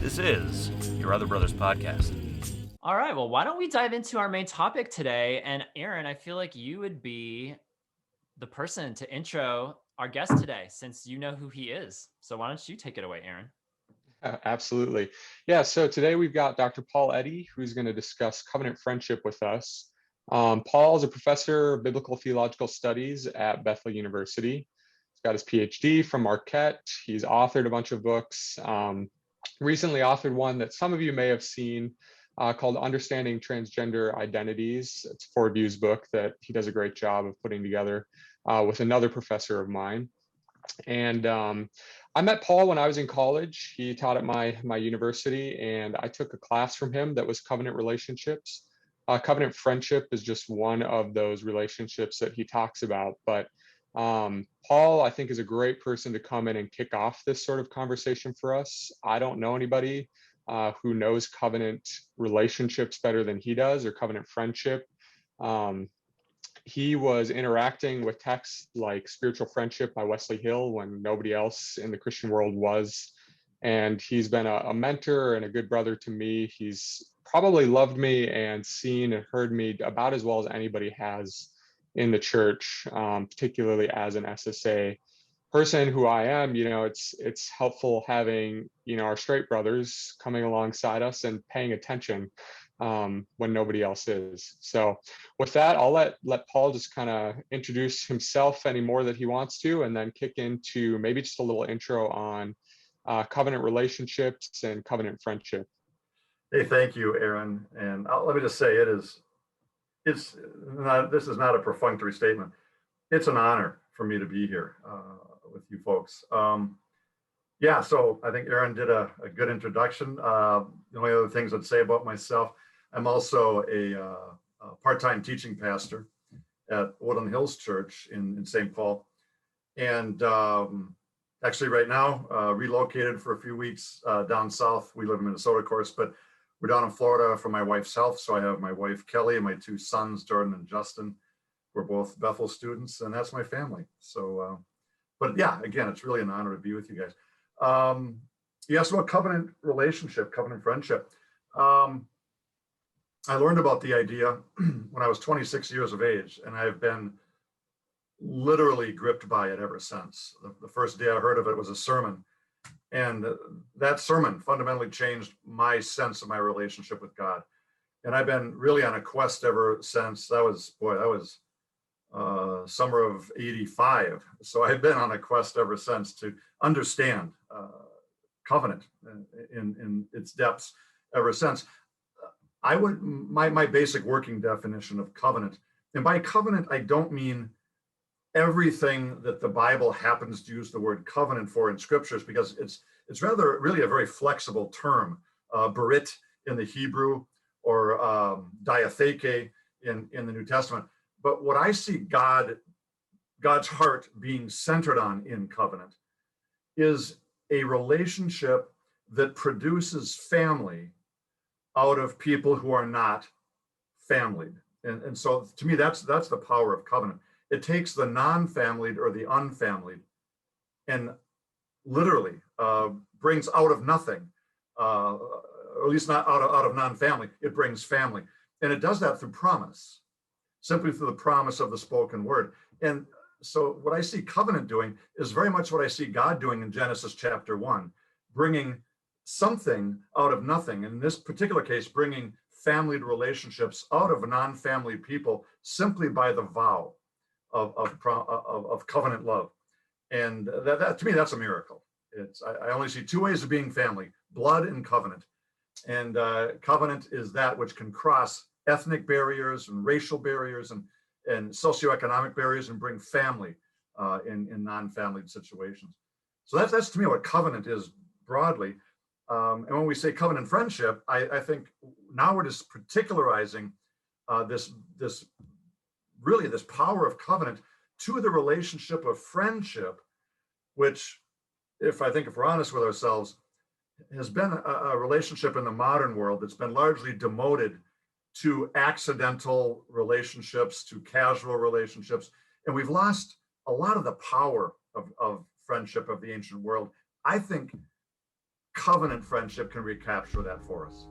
This is Your Other Brothers Podcast. All right, well, why don't we dive into our main topic today? And Aaron, I feel like you would be the person to intro our guest today since you know who he is. So why don't you take it away, Aaron? Absolutely. Yeah, so today we've got Dr. Paul Eddy, who's going to discuss covenant friendship with us. Paul is a professor of biblical theological studies at Bethel University. He's got his PhD from Marquette. He's authored a bunch of books. Recently authored one that some of you may have seen called Understanding Transgender Identities. It's a 4 reviews book that he does a great job of putting together with another professor of mine. And I met Paul when I was in college. He taught at my university, and I took a class from him that was covenant relationships. Covenant friendship is just one of those relationships that he talks about. But Paul, I think, is a great person to come in and kick off this sort of conversation for us. I don't know anybody who knows covenant relationships better than he does, or covenant friendship. He was interacting with texts like Spiritual Friendship by Wesley Hill when nobody else in the Christian world was. And he's been a mentor and a good brother to me. He's probably loved me and seen and heard me about as well as anybody has in the church, particularly as an SSA person who I am. It's helpful having, our straight brothers coming alongside us and paying attention when nobody else is. So with that, I'll let Paul just kind of introduce himself any more that he wants to, and then kick into maybe just a little intro on covenant relationships and covenant friendship. Hey, thank you, Aaron. And let me just say, this is not a perfunctory statement. It's an honor for me to be here with you folks. So I think Aaron did a good introduction. The only other things I'd say about myself, I'm also a part-time teaching pastor at Woodland Hills Church in St. Paul. And actually right now, relocated for a few weeks down south. We live in Minnesota, of course, but we're down in Florida for my wife's health. So I have my wife, Kelly, and my 2 sons, Jordan and Justin. We're both Bethel students, and that's my family. So, but yeah, again, it's really an honor to be with you guys. You asked about covenant relationship, covenant friendship. I learned about the idea when I was 26 years of age, and I've been literally gripped by it ever since. The first day I heard of it was a sermon, and that sermon fundamentally changed my sense of my relationship with God. And I've been really on a quest ever since. That was summer of '85. So I've been on a quest ever since to understand covenant in its depths ever since. My basic working definition of covenant, and by covenant, I don't mean everything that the Bible happens to use the word covenant for in scriptures, because it's rather really a very flexible term, berit in the Hebrew, or diatheke in the New Testament. But what I see God's heart being centered on in covenant is a relationship that produces family out of people who are not familied. And so to me, that's the power of covenant. It takes the non-familied or the unfamilied and literally brings out of nothing, or at least not out of non-family, it brings family. And it does that through promise, simply through the promise of the spoken word. And so what I see covenant doing is very much what I see God doing in Genesis chapter 1, bringing something out of nothing. In this particular case, bringing family relationships out of non-family people simply by the vow of covenant love. And that to me, that's a miracle. I only see 2 ways of being family: blood and covenant. And covenant is that which can cross ethnic barriers and racial barriers and socioeconomic barriers and bring family in non-family situations. So that's to me what covenant is broadly. And when we say covenant friendship, I think now we're just particularizing this power of covenant to the relationship of friendship, which, if we're honest with ourselves, has been a relationship in the modern world that's been largely demoted to accidental relationships, to casual relationships. And we've lost a lot of the power of friendship of the ancient world. I think covenant friendship can recapture that for us.